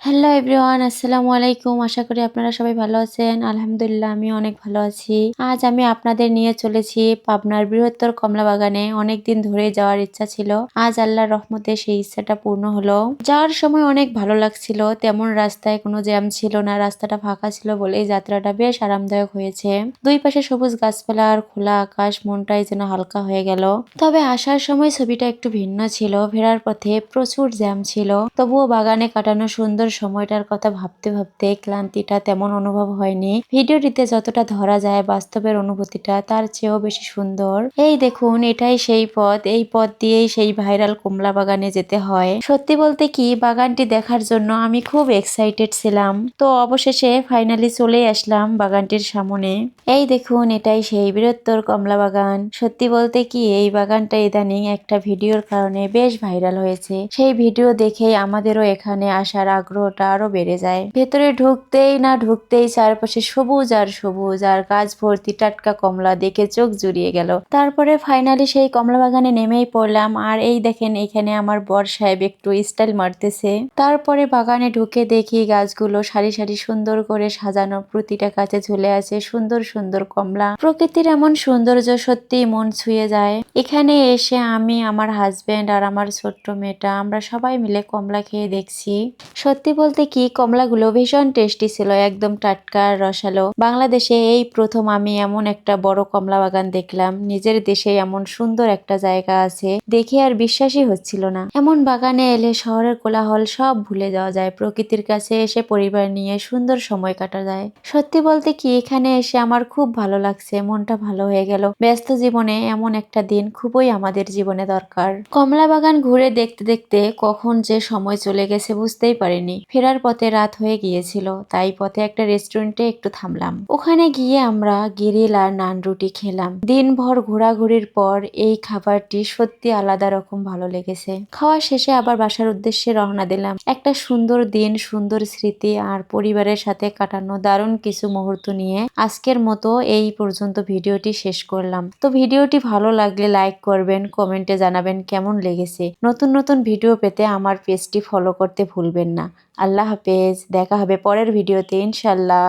Hello everyone, আসসালামু আলাইকুম। আশা করি আপনারা সবাই ভালো আছেন। আলহামদুলিল্লাহ আমি অনেক ভালো আছি। আজ আমি আপনাদের নিয়ে চলেছি পাবনার বৃহত্তর কমলা বাগানে। অনেকদিন ধরে যাওয়ার ইচ্ছা ছিল, আজ আল্লাহর রহমতে সেই ইচ্ছাটা পূর্ণ হলো। যাওয়ার সময় অনেক ভালো লাগছিল, তেমন রাস্তায় কোনো জ্যাম ছিল না, রাস্তাটা ফাঁকা ছিল বলেই যাত্রাটা বেশ আরামদায়ক হয়েছে। দুই পাশে সবুজ গাছপালা আর খোলা আকাশ, মনটাই যেন হালকা হয়ে গেল। তবে আসার সময় ছবিটা একটু ভিন্ন ছিল, ফেরার পথে প্রচুর জ্যাম ছিল। তবুও বাগানে কাটানো সুন্দর সময়টার কথা ভাবতে ভাবতে ক্লান্তিটা তেমন অনুভব হয়নি। ভিডিওটিতে যতটা ধরা যায় বাস্তবের অনুভূতিটা তার চেয়েও বেশি সুন্দর। এই দেখুন, এটাই সেই পথ, এই পথ দিয়েই সেই ভাইরাল কমলা বাগানে যেতে হয়। সত্যি বলতে কি, বাগানটি দেখার জন্য আমি খুব এক্সাইটেড ছিলাম। তো অবশেষে ফাইনালি চলে আসলাম বাগানটির সামনে। এই দেখুন, এটাই সেই বৃহত্তর কমলা বাগান। সত্যি বলতে কি, এই বাগানটা ইদানিং একটা ভিডিওর কারণে বেশ ভাইরাল হয়েছে। সেই ভিডিও দেখেই আমাদেরও এখানে আসার আগ্রহটা আরো বেড়ে যায়। ভেতরে ঢুকতেই চারপাশে সবুজ আর সবুজ, আর গাছ ভর্তি টাটকা কমলা দেখে চোখ জুড়িয়ে গেল। তারপরে ফাইনালি সেই কমলা বাগানে নেমেই পড়লাম। আর এই দেখেন, এখানে আমার বর সাহেব একটু স্টাইল মারতেছে। তারপরে বাগানে ঢুকে দেখি গাছগুলো সারি সারি সুন্দর করে সাজানো, প্রতিটা গাছে ঝুলে আছে সুন্দর সুন্দর কমলা। প্রকৃতির এমন সৌন্দর্য সত্যিই মন ছুঁয়ে যায়। এখানে এসে আমি, আমার হাজবেন্ড আর আমার ছোট্ট মেয়েটা, আমরা সবাই মিলে কমলা খেয়ে দেখছি। সত্যি বলতে কি, কমলাগুলো ভীষণ টেস্টি ছিল, একদম টাটকা আর রসালো। বাংলাদেশে এই প্রথম আমি এমন একটা বড় কমলা বাগান দেখলাম। নিজের দেশে এমন সুন্দর একটা জায়গা আছে দেখে আর বিশ্বাসই হচ্ছিল না। এমন বাগানে এলে শহরের কোলাহল সব ভুলে যাওয়া যায়, প্রকৃতির কাছে এসে পরিবার নিয়ে সুন্দর সময় কাটা যায়। সত্যি বলতে কি, এখানে এসে আমার খুব ভালো লাগছে, মনটা ভালো হয়ে গেল। ব্যস্ত জীবনে এমন একটা দিন খুবই আমাদের জীবনে দরকার। কমলা বাগান ঘুরে দেখতে দেখতে কখন যে সময় চলে গেছে বুঝতেই পারিনি। ফেরার পথে রাত হয়ে গিয়েছিল, তাই পথে একটা রেস্টুরেন্টে একটু থামলাম। ওখানে গিয়ে আমরা গ্রিল আর নান রুটি খেলাম। দিনভর ঘোরাঘুরির পর এই খাবারটি সত্যি আলাদা রকম ভালো লেগেছে। খাওয়া শেষে আবার বাসার উদ্দেশ্যে রওনা দিলাম। একটা সুন্দর দিন, সুন্দর স্মৃতি আর পরিবারের সাথে কাটানো দারুণ কিছু মুহূর্ত নিয়ে আজকের মতো এই পর্যন্ত ভিডিওটি শেষ করলাম। তো ভিডিওটি ভালো লাগলে লাইক করবেন, কমেন্টে জানাবেন কেমন লেগেছে। নতুন নতুন ভিডিও পেতে আমার পেজটি ফলো করতে ভুলবেন না। আল্লাহ হাফেজ, দেখা হবে পরের ভিডিওতে ইনশাল্লাহ।